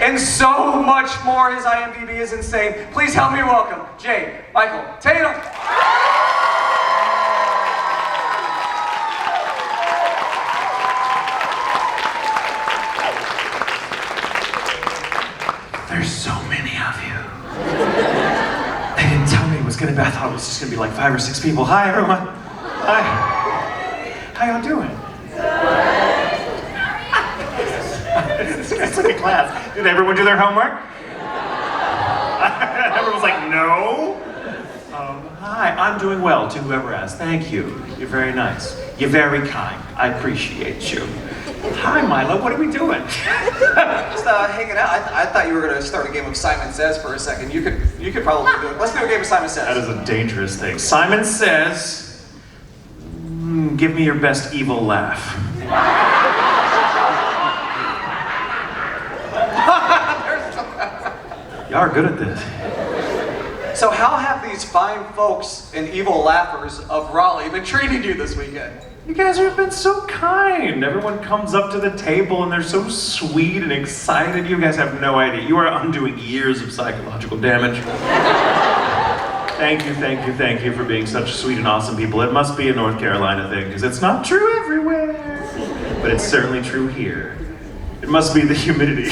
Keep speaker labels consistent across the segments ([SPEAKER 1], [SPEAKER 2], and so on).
[SPEAKER 1] and so much more. His IMDb is insane. Please help me welcome J. Michael Tatum.
[SPEAKER 2] There's so many of you. They didn't tell me it was gonna be, I thought it was just gonna be like 5 or 6 people. Hi everyone. Hi. How y'all doing? It's like a class. Did everyone do their homework? Everyone's like, no. Hi, I'm doing well to whoever asked. Thank you. You're very nice. You're very kind. I appreciate you. Hi, Milo. What are we doing?
[SPEAKER 1] Just hanging out. I thought you were going to start a game of Simon Says for a second. You could probably do it. Let's do a game of Simon Says.
[SPEAKER 2] That is a dangerous thing. Simon Says, give me your best evil laugh. Y'all are good at this.
[SPEAKER 1] So how have these fine folks and evil laughers of Raleigh been treating you this weekend?
[SPEAKER 2] You guys have been so kind. Everyone comes up to the table and they're so sweet and excited. You guys have no idea. You are undoing years of psychological damage. Thank you for being such sweet and awesome people. It must be a North Carolina thing, because it's not true everywhere. But it's certainly true here. It must be the humidity.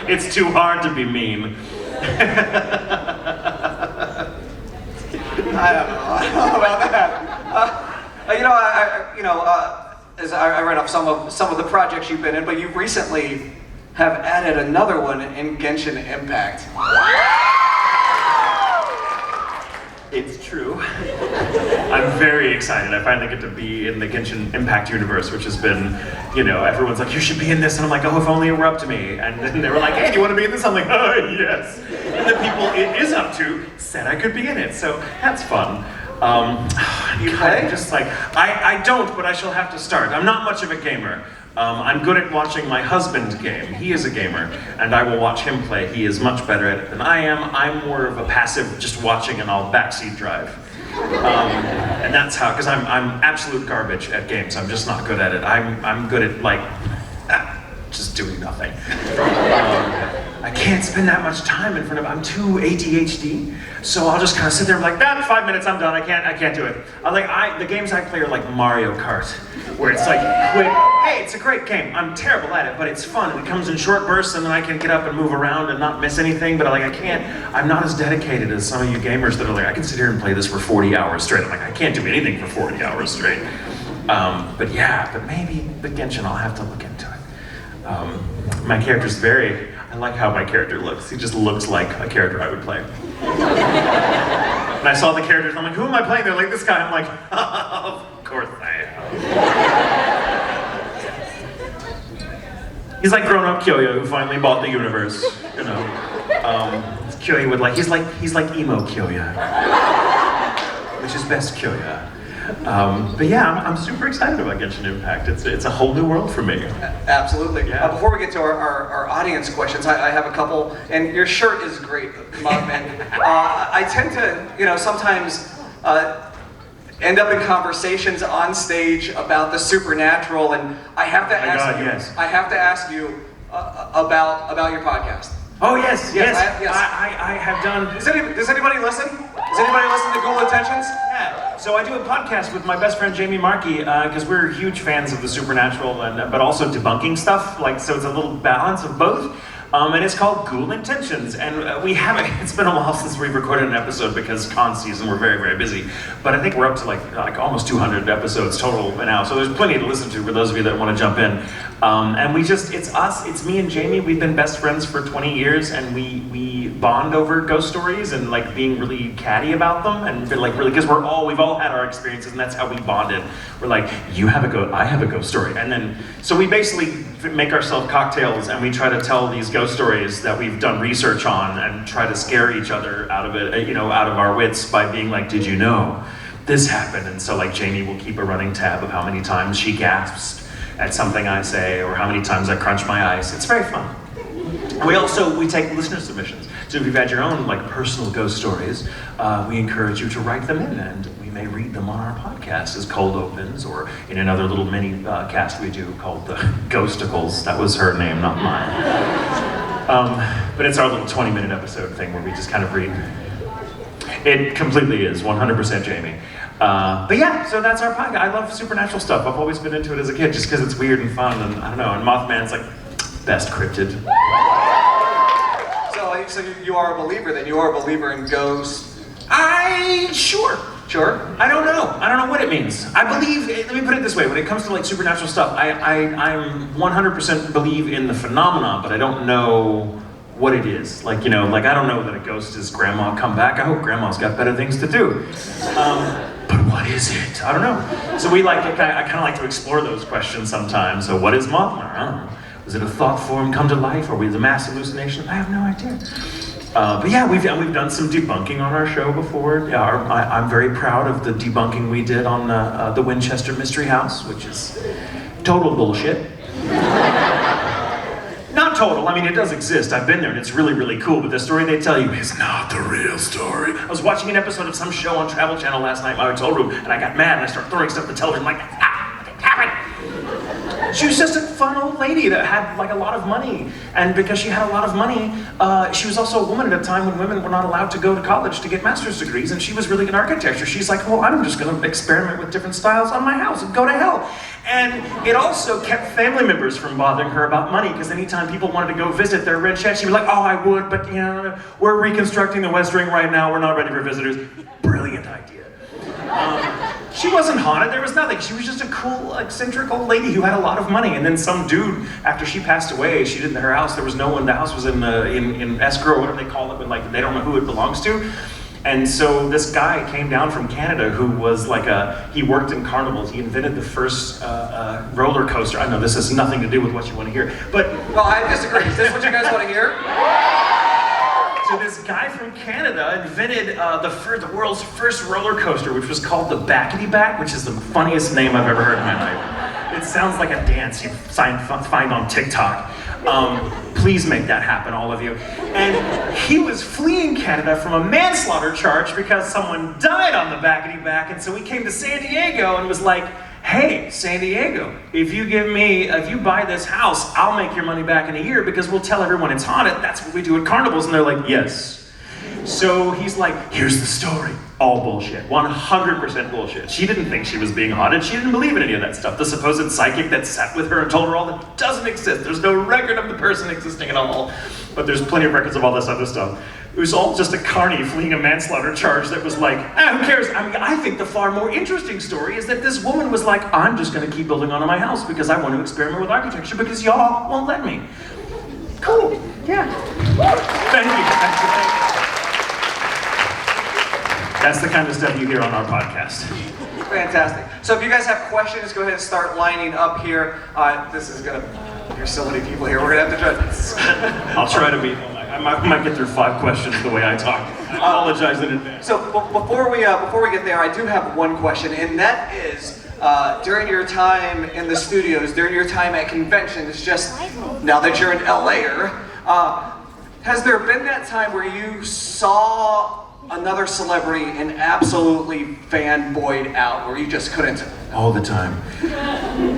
[SPEAKER 2] It's too hard to be mean.
[SPEAKER 1] I don't know about that. As I read off some of the projects you've been in, but you recently have added another one in Genshin Impact.
[SPEAKER 2] It's true. I'm very excited. I finally get to be in the Genshin Impact universe, which has been, everyone's like, you should be in this. And I'm like, oh, if only it were up to me. And then they were like, hey, do you want to be in this? I'm like, oh, yes. And the people it is up to said I could be in it. So that's fun.
[SPEAKER 1] You play?
[SPEAKER 2] Just like, I don't, but I shall have to start. I'm not much of a gamer. I'm good at watching my husband game. He is a gamer, and I will watch him play. He is much better at it than I am. I'm more of a passive, just watching, and I'll backseat drive. And that's how, because I'm absolute garbage at games. I'm just not good at it. I'm good at just doing nothing. I can't spend that much time in front of, I'm too ADHD, so I'll just kind of sit there and be like, 5 minutes, I'm done, I can't do it. The games I play are like Mario Kart, where it's like quick, hey, it's a great game, I'm terrible at it, but it's fun, and it comes in short bursts, and then I can get up and move around and not miss anything, but I'm not as dedicated as some of you gamers that are like, I can sit here and play this for 40 hours straight. I'm like, I can't do anything for 40 hours straight. But maybe the Genshin, I'll have to look into it. My character's I like how my character looks. He just looks like a character I would play. And I saw the characters, I'm like, who am I playing? They're like, this guy. I'm like, of course I am. He's like grown-up Kyoya who finally bought the universe, Kyoya would he's like emo Kyoya, which is best Kyoya. I'm super excited about Genshin Impact. It's a whole new world for me.
[SPEAKER 1] Absolutely.
[SPEAKER 2] Yeah.
[SPEAKER 1] Before we get to our audience questions, I have a couple, and your shirt is great, Mugman. I tend to, sometimes end up in conversations on stage about the supernatural, and I have to ask you about your podcast.
[SPEAKER 2] Oh yes.
[SPEAKER 1] I
[SPEAKER 2] have done.
[SPEAKER 1] Does anybody listen? Does anybody listen to Ghoul Intentions?
[SPEAKER 2] Yeah. So I do a podcast with my best friend Jamie Markey because we're huge fans of the supernatural but also debunking stuff. So it's a little balance of both. And it's called Ghoul Intentions, and it's been a while since we've recorded an episode because con season, we're very, very busy. But I think we're up to like almost 200 episodes total now, so there's plenty to listen to for those of you that want to jump in. And it's me and Jamie, we've been best friends for 20 years, and we bond over ghost stories and being really catty about them, and really, because we've all had our experiences, and that's how we bonded. We're like, you have a ghost, I have a ghost story. And then, so we basically make ourselves cocktails and we try to tell these ghost stories that we've done research on and try to scare each other out of it, out of our wits by being like, did you know this happened? And so Jamie will keep a running tab of how many times she gasps at something I say or how many times I crunch my ice. It's very fun. We take listener submissions. So if you've had your own personal ghost stories, we encourage you to write them in, and we they read them on our podcast as cold opens, or in another little mini cast we do called the Ghosticles. That was her name, not mine. But it's our little 20-minute episode thing where we just kind of read. It completely is 100% Jamie. But yeah, so that's our podcast. I love supernatural stuff. I've always been into it as a kid just because it's weird and fun, and I don't know, and Mothman's like best cryptid.
[SPEAKER 1] So you are a believer then? You are a believer in ghosts?
[SPEAKER 2] Sure. I don't know what it means. I believe, let me put it this way, when it comes to like supernatural stuff, I'm 100% believe in the phenomena, but I don't know what it is. Like, I don't know that a ghost is grandma come back. I hope grandma's got better things to do. But what is it? I don't know. So I kind of like to explore those questions sometimes. So what is Mothman? I don't know. Was it a thought form come to life, or was it a mass hallucination? I have no idea. But yeah, we've done some debunking on our show before. Yeah, I'm very proud of the debunking we did on the Winchester Mystery House, which is total bullshit. Not total, I mean it does exist, I've been there and it's really, really cool, but the story they tell you is not the real story. I was watching an episode of some show on Travel Channel last night in my hotel room, and I got mad and I started throwing stuff at the television like, what happened? She was just a fun old lady that had like a lot of money, and because she had a lot of money, she was also a woman at a time when women were not allowed to go to college to get master's degrees, and she was really good in architecture. She's like, well, I'm just gonna experiment with different styles on my house and go to hell. And it also kept family members from bothering her about money, because anytime people wanted to go visit their red shed, she'd be like, oh, I would, but we're reconstructing the West Wing right now, we're not ready for visitors. Brilliant idea. She wasn't haunted, there was nothing. She was just a cool, eccentric old lady who had a lot of money. And then some dude, after she passed away, she didn't, her house, there was no one, the house was in escrow, or whatever they call it, but like, they don't know who it belongs to. And so this guy came down from Canada who was like he worked in carnivals. He invented the first roller coaster. I know this has nothing to do with what you want to hear, but...
[SPEAKER 1] Well, I disagree. Is this what you guys want to hear?
[SPEAKER 2] So this guy from Canada invented the world's first roller coaster, which was called the Backety Back, which is the funniest name I've ever heard in my life. It sounds like a dance you find on TikTok. Please make that happen, all of you. And he was fleeing Canada from a manslaughter charge because someone died on the Backety Back, and so he came to San Diego and was like, hey, San Diego, if you buy this house, I'll make your money back in a year because we'll tell everyone it's haunted. That's what we do at carnivals. And they're like, yes. So he's like, here's the story. All bullshit, 100% bullshit. She didn't think she was being haunted. She didn't believe in any of that stuff. The supposed psychic that sat with her and told her all that doesn't exist. There's no record of the person existing at all. But there's plenty of records of all this other stuff. It was all just a carny fleeing a manslaughter charge that was like, who cares? I mean, I think the far more interesting story is that this woman was like, I'm just gonna keep building onto my house because I want to experiment with architecture because y'all won't let me. Cool, yeah. Thank you. That's the kind of stuff you hear on our podcast.
[SPEAKER 1] Fantastic. So if you guys have questions, go ahead and start lining up here. There's so many people here, we're gonna have to try this.
[SPEAKER 2] I'll try to be. I might get through 5 questions the way I talk. I apologize in advance.
[SPEAKER 1] So before we get there, I do have one question, and that is, during your time in the studios, during your time at conventions, just now that you're an LA'er, has there been that time where you saw another celebrity and absolutely fanboyed out, where you just couldn't?
[SPEAKER 2] All the time.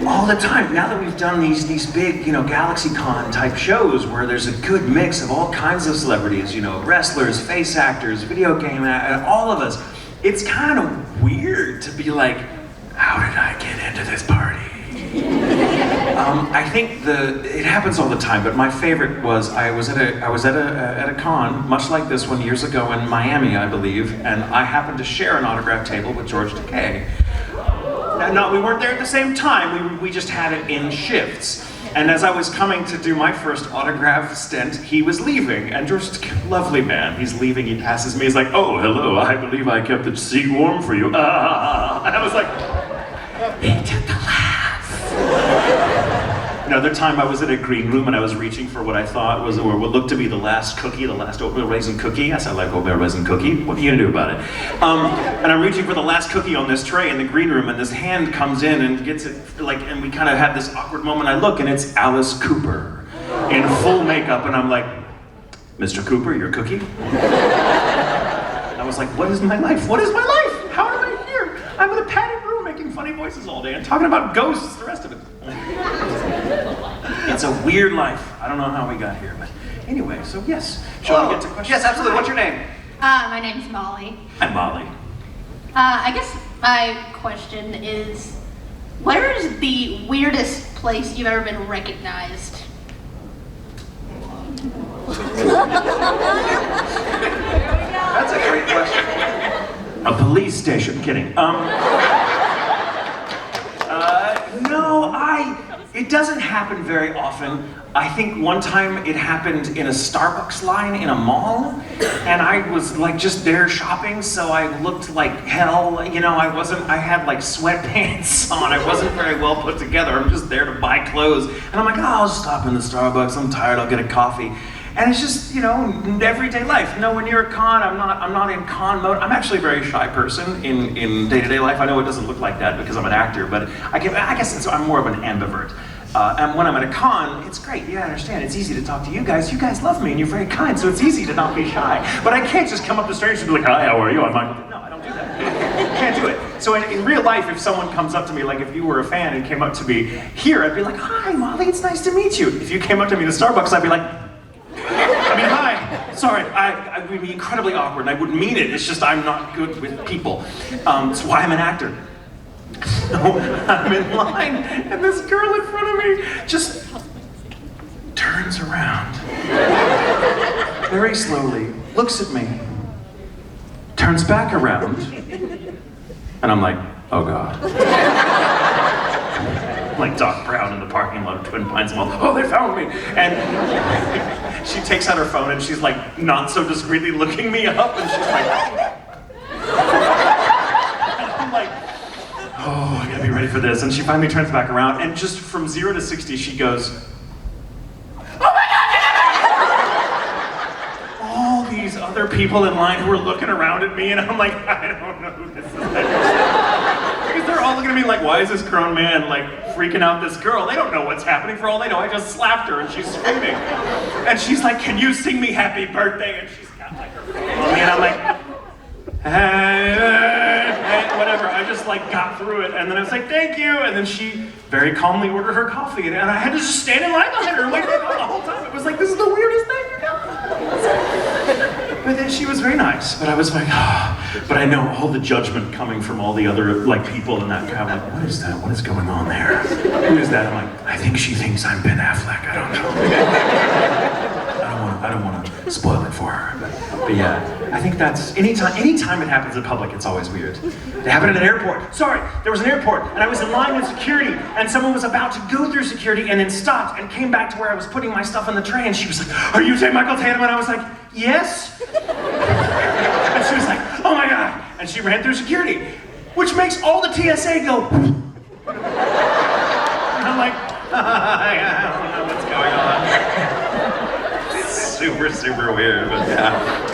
[SPEAKER 2] All the time. Now that we've done these big, Galaxycon type shows where there's a good mix of all kinds of celebrities, wrestlers, face actors, video game actors, all of us, it's kind of weird to be like, how did I get into this party? I think it happens all the time, but my favorite was I was at a con, much like this one years ago in Miami, I believe, and I happened to share an autograph table with George Takei. No, we weren't there at the same time, we just had it in shifts. And as I was coming to do my first autograph stint, he was leaving, and George Takei, lovely man, he's leaving, he passes me, he's like, oh, hello, I believe I kept the seat warm for you. And I was like, he took the laugh. Another time I was in a green room and I was reaching for what I thought was, or what looked to be the last cookie, the last oatmeal raisin cookie. Yes, I like oatmeal raisin cookie. What are you gonna do about it? And I'm reaching for the last cookie on this tray in the green room, and this hand comes in and gets it, and we kind of have this awkward moment. I look, and it's Alice Cooper in full makeup, and I'm like, Mr. Cooper, your cookie? I was like, what is my life? What is my life? How am I here? funny voices all day and talking about ghosts the rest of it. It's a weird life. I don't know how we got here, but anyway, so yes. Shall we get to questions?
[SPEAKER 1] Yes, absolutely. What's your name?
[SPEAKER 3] My name's Molly.
[SPEAKER 2] I'm Molly.
[SPEAKER 3] I guess my question is, where is the weirdest place you've ever been recognized?
[SPEAKER 1] That's a great question.
[SPEAKER 2] A police station. Kidding. No, it doesn't happen very often. I think one time it happened in a Starbucks line in a mall, and I was like just there shopping, so I looked like hell. You know, I had like sweatpants on. I wasn't very well put together. I'm just there to buy clothes. And I'm like, oh, I'll stop in the Starbucks. I'm tired, I'll get a coffee. And it's just, you know, everyday life. No, when you're at con, I'm not in con mode. I'm actually a very shy person in day-to-day life. I know it doesn't look like that because I'm an actor, but I guess I'm more of an ambivert. And when I'm at a con, it's great. Yeah, I understand. It's easy to talk to you guys. You guys love me and you're very kind, so it's easy to not be shy. But I can't just come up to strangers and be like, hi, how are you? I'm Michael. No, I don't do that. Can't do it. So in real life, if someone comes up to me, like if you were a fan and came up to me here, I'd be like, hi, Molly, it's nice to meet you. If you came up to me in the Starbucks, I'd be like, hi, sorry, I would be incredibly awkward and I wouldn't mean it. It's just I'm not good with people. It's why I'm an actor. So I'm in line and this girl in front of me just turns around very slowly, looks at me, turns back around, and I'm like, oh God. Like Doc Brown in the parking lot of Twin Pines Mall. Oh, they found me! And she takes out her phone and she's like not so discreetly looking me up and she's like, and I'm like, oh, I gotta be ready for this. And she finally turns back around and just from 0 to 60 she goes, oh my God! All these other people in line who are looking around at me and I'm like, I don't know who this is. Because they're all looking at me like, why is this grown man like freaking out this girl? They don't know what's happening. For all they know, I just slapped her and she's screaming. And she's like, can you sing me happy birthday? And she's got like her phone on me and I'm like, hey, whatever. I just like got through it and then I was like, thank you. And then she very calmly ordered her coffee and I had to just stand in line behind her and wait for her the whole time. It was like, this is the weirdest thing ever. But then she was very nice, but I was like, but I know all the judgment coming from all the other like people in that crowd. Like, what is that? What is going on there? Who is that? I'm like, I think she thinks I'm Ben Affleck. I don't know. I don't want to spoil it for her. But yeah, I think that's anytime it happens in public, it's always weird. It happened at an airport. Sorry, there was an airport, and I was in line with security, and someone was about to go through security, and then stopped and came back to where I was putting my stuff on the tray, and she was like, "Are you Michael Tatum?" And I was like, "Yes." And she was like, "Oh my God!" And she ran through security, which makes all the TSA go. And I'm like, I don't know what's going on. It's super weird, but yeah.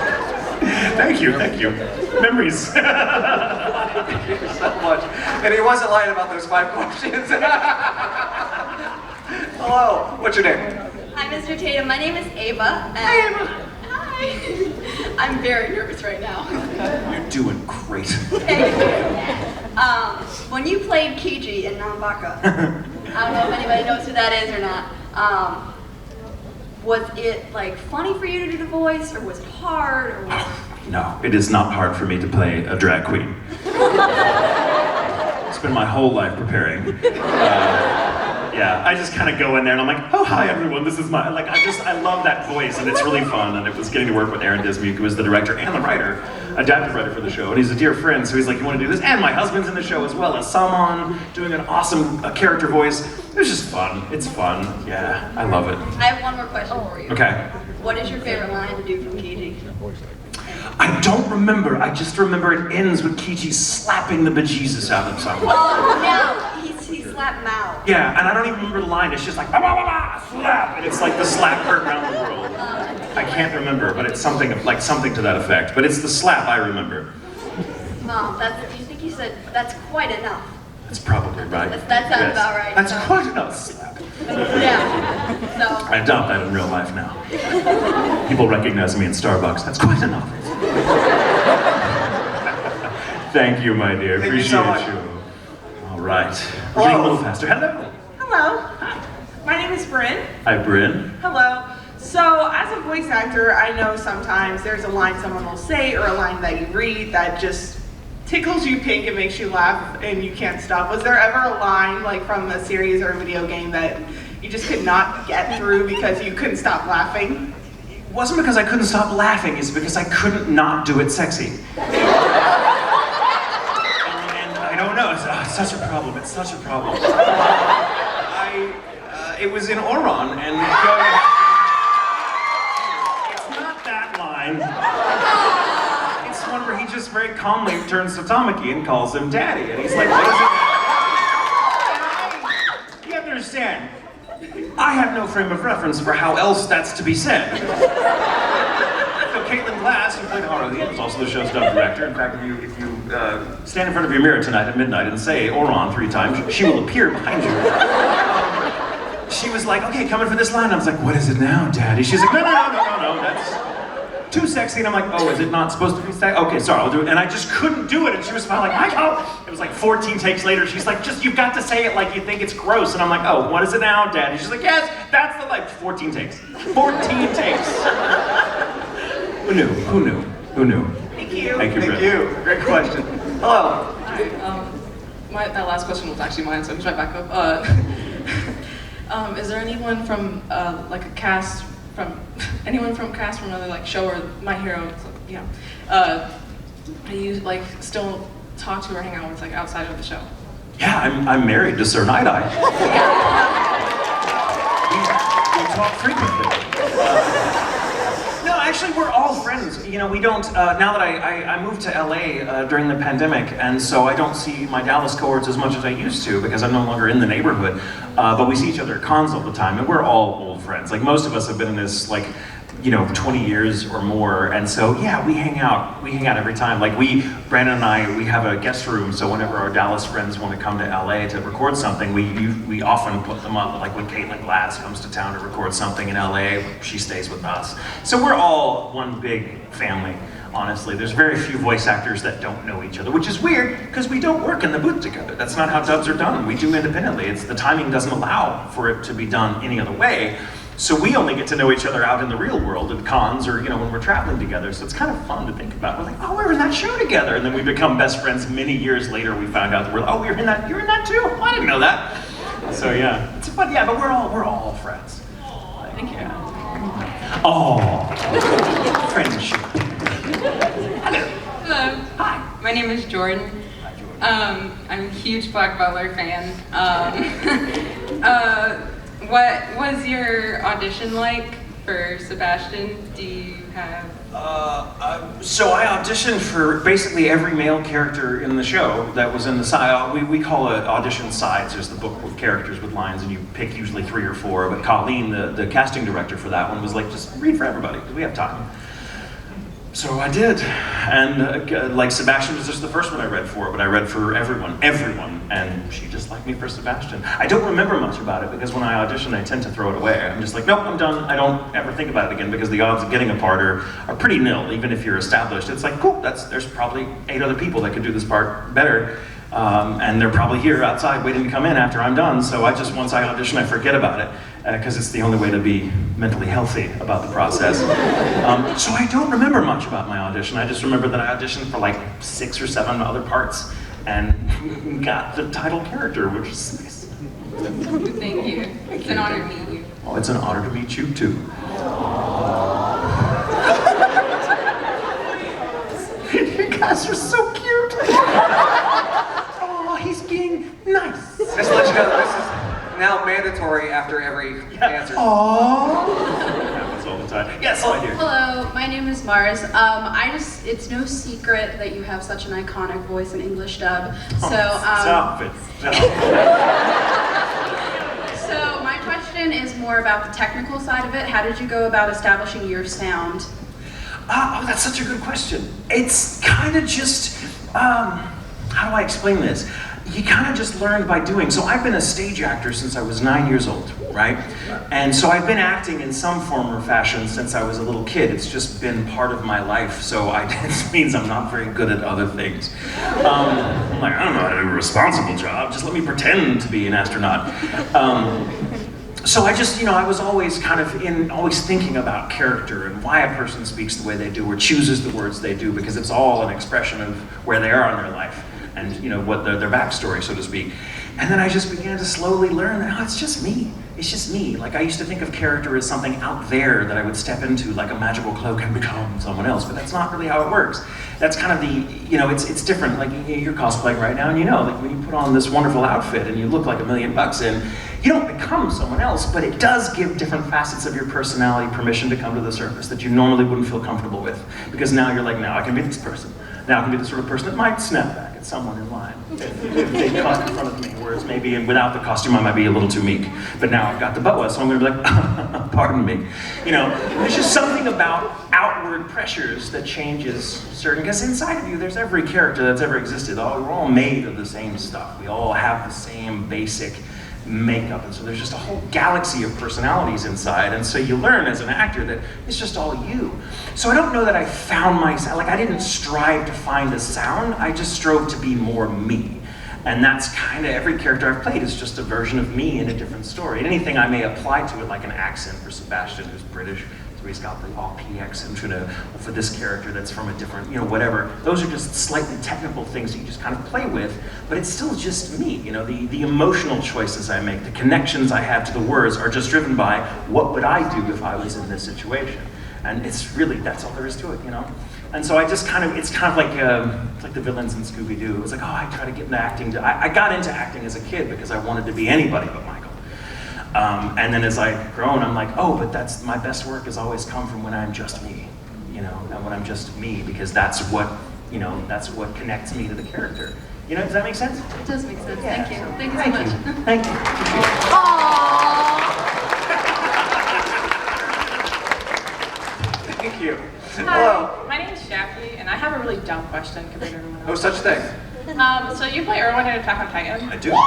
[SPEAKER 2] Thank you. Memories.
[SPEAKER 1] Thank you so much. And he wasn't lying about those 5 questions. Hello, what's your name?
[SPEAKER 4] Hi, Mr. Tatum. My name is Ava.
[SPEAKER 1] Hi, Ava.
[SPEAKER 4] Hi. I'm very nervous right now.
[SPEAKER 2] You're doing great.
[SPEAKER 4] Thank you. When you played Kiji in Nambaka, I don't know if anybody knows who that is or not. Was it like funny for you to do the voice, or was it hard, or was it...
[SPEAKER 2] No, it is not hard for me to play a drag queen. It's been my whole life preparing. Yeah, I just kind of go in there and I'm like, oh, hi everyone, this is my, I love that voice and it's really fun. And it was getting to work with Aaron Dismuke, who is the director and the writer, adaptive writer for the show. And he's a dear friend, so he's like, you want to do this? And my husband's in the show as well as Salman, doing an awesome character voice. It was just fun. It's fun. Yeah, I love it.
[SPEAKER 4] I have one more question for you.
[SPEAKER 2] Okay.
[SPEAKER 4] What is your favorite line to do from Kiji?
[SPEAKER 2] I don't remember. I just remember it ends with Kichi slapping the bejesus out of someone.
[SPEAKER 4] Oh, no, he slapped Mao.
[SPEAKER 2] Yeah, and I don't even remember the line. It's just like, bah, bah, bah, bah, slap, and it's like the slap heard around the world. I can't remember, but it's something to that effect. But it's the slap I remember.
[SPEAKER 4] Mom, you think you said that's quite enough?
[SPEAKER 2] That's probably right.
[SPEAKER 4] That sounds about right.
[SPEAKER 2] That's quite enough slap.
[SPEAKER 4] Yeah. So.
[SPEAKER 2] I adopt that in real life now. People recognize me in Starbucks. That's quite enough. Thank you, my dear.
[SPEAKER 1] Thank you
[SPEAKER 2] Appreciate
[SPEAKER 1] so much.
[SPEAKER 2] you. All right. We're getting a little faster. Hello.
[SPEAKER 5] Hello. My name is Bryn.
[SPEAKER 2] Hi, Bryn.
[SPEAKER 5] Hello. So, as a voice actor, I know sometimes there's a line someone will say or a line that you read that just tickles you pink and makes you laugh and you can't stop. Was there ever a line, like from a series or a video game, that you just could not get through because you couldn't stop laughing?
[SPEAKER 2] It wasn't because I couldn't stop laughing, it's because I couldn't not do it sexy. And I don't know, it's such a problem, it's such a problem. It was in Oron, and it's not that line. It's one where he just very calmly turns to Tamaki and calls him Daddy, and he's like, what is it? You have to understand, I have no frame of reference for how else that's to be said. So Caitlin Glass, who played Haruhi, is also the show's dub director. In fact, if you stand in front of your mirror tonight at midnight and say Oron 3 times, she will appear behind you. She was like, okay, coming for this line. I was like, what is it now, Daddy? She's like, no, that's too sexy. And I'm like, oh, is it not supposed to be sexy? Okay, sorry, I'll do it. And I just couldn't do it. And she was finally like, Michael! It was like 14 takes later. She's like, you've got to say it like you think it's gross. And I'm like, oh, what is it now, Daddy? She's like, yes, that's the like 14 takes. 14 takes. Who knew?
[SPEAKER 5] Thank you.
[SPEAKER 2] Thank you, Brett.
[SPEAKER 1] Great question. Hello.
[SPEAKER 6] Hi. That last question was actually mine, so I'm trying back up. Is there anyone from like a cast from another like show or My Hero? Yeah. Do you like still talk to or hang out with like outside of the show?
[SPEAKER 2] Yeah, I'm married to Sir Night-Eye. We talk frequently. No, actually, we're all friends. You know, we don't, now that I moved to LA during the pandemic, and so I don't see my Dallas cohorts as much as I used to because I'm no longer in the neighborhood, but we see each other at cons all the time, and we're all old friends. Like, most of us have been in this, like, 20 years or more, and so yeah, we hang out every time. Like Brandon and I, we have a guest room, so whenever our Dallas friends want to come to LA to record something, we often put them up. Like when Caitlin Glass comes to town to record something in LA, she stays with us. So we're all one big family, honestly. There's very few voice actors that don't know each other, which is weird, because we don't work in the booth together. That's not how dubs are done. We do independently. The timing doesn't allow for it to be done any other way. So we only get to know each other out in the real world at cons or when we're traveling together. So it's kind of fun to think about. We're like, oh, we were in that show together, and then we become best friends. Many years later, we found out that you're in that too. Oh, I didn't know that. So yeah, it's fun. Yeah, but we're all friends.
[SPEAKER 6] Thank you.
[SPEAKER 2] Oh, friendship. Hello.
[SPEAKER 6] Hello.
[SPEAKER 2] Hi.
[SPEAKER 6] My name is Jordan.
[SPEAKER 2] Hi, Jordan.
[SPEAKER 6] I'm a huge Black Butler fan. What was your audition like for Sebastion? Do you have?
[SPEAKER 2] So I auditioned for basically every male character in the show that was in the side. We call it audition sides. There's the book with characters with lines, and you pick usually 3 or 4. But Colleen, the casting director for that one, was like, just read for everybody, because we have time. So I did, and like Sebastion was just the first one I read for, but I read for everyone, and she just liked me for Sebastion. I don't remember much about it because when I audition, I tend to throw it away. I'm just like, nope, I'm done. I don't ever think about it again because the odds of getting a part are pretty nil, even if you're established. It's like, cool, there's probably 8 other people that could do this part better, and they're probably here outside waiting to come in after I'm done. So once I audition, I forget about it. Because it's the only way to be mentally healthy about the process. So I don't remember much about my audition. I just remember that I auditioned for like 6 or 7 other parts and got the title character, which is nice.
[SPEAKER 6] Thank you. It's an honor to meet you.
[SPEAKER 2] Oh, it's an honor to meet you too. You guys are so cute. Oh, he's being nice.
[SPEAKER 1] Just to let you know, this is now mandatory after every answer.
[SPEAKER 2] Aww. Happens all the time. Yes, my dear.
[SPEAKER 4] Hello, my name is Mars. It's no secret that you have such an iconic voice in English dub.
[SPEAKER 2] Stop it.
[SPEAKER 4] So my question is more about the technical side of it. How did you go about establishing your sound?
[SPEAKER 2] Oh, that's such a good question. It's kind of just, how do I explain this? You kind of just learn by doing. So I've been a stage actor since I was 9 years old. right? And so I've been acting in some form or fashion since I was a little kid. It's just been part of my life, so it means I'm not very good at other things. I'm like, I don't know how to do a responsible job, just let me pretend to be an astronaut. So I just, I was always always thinking about character and why a person speaks the way they do or chooses the words they do, because it's all an expression of where they are in their life and what their backstory, so to speak. And then I just began to slowly learn that, it's just me. It's just me. Like, I used to think of character as something out there that I would step into, like a magical cloak and become someone else, but that's not really how it works. That's kind of the, it's different. Like, you're cosplaying right now, and like when you put on this wonderful outfit and you look like $1 million in, you don't become someone else, but it does give different facets of your personality permission to come to the surface that you normally wouldn't feel comfortable with. Because now you're like, now I can be this person. Now I can be the sort of person that might snap back at someone in line if they cut in front of me, whereas maybe without the costume I might be a little too meek. But now I've got the boa, so I'm gonna be like, pardon me. There's just something about outward pressures that changes certain, because inside of you there's every character that's ever existed. We're all made of the same stuff. We all have the same basic makeup, and so there's just a whole galaxy of personalities inside, and so you learn as an actor that it's just all you. So I don't know that I found myself, like I didn't strive to find a sound, I just strove to be more me. And that's kind of, every character I've played is just a version of me in a different story. And anything I may apply to it, like an accent for Sebastion, who's British, so he's got the all-P accent for this character that's from a different, whatever. Those are just slightly technical things that you just kind of play with, but it's still just me. The emotional choices I make, the connections I have to the words are just driven by what would I do if I was in this situation. And it's really, that's all there is to it, And so I just it's kind of like the villains in Scooby-Doo. It was like, I try to get into acting. I got into acting as a kid because I wanted to be anybody but Michael. And then as I've grown, I'm like, but that's, my best work has always come from when I'm just me, and when I'm just me, because that's what connects me to the character. Does that make sense?
[SPEAKER 4] It does make sense.
[SPEAKER 2] Yeah,
[SPEAKER 4] Thank you.
[SPEAKER 2] so,
[SPEAKER 4] Thank you so much.
[SPEAKER 2] Thank you.
[SPEAKER 4] Aww.
[SPEAKER 1] Thank you.
[SPEAKER 6] Hi, my name's Jackie, and I have a really dumb question compared to everyone
[SPEAKER 1] No
[SPEAKER 6] else.
[SPEAKER 1] such thing.
[SPEAKER 6] So you play Erwin in Attack on Titan?
[SPEAKER 1] I do.
[SPEAKER 6] So, yes,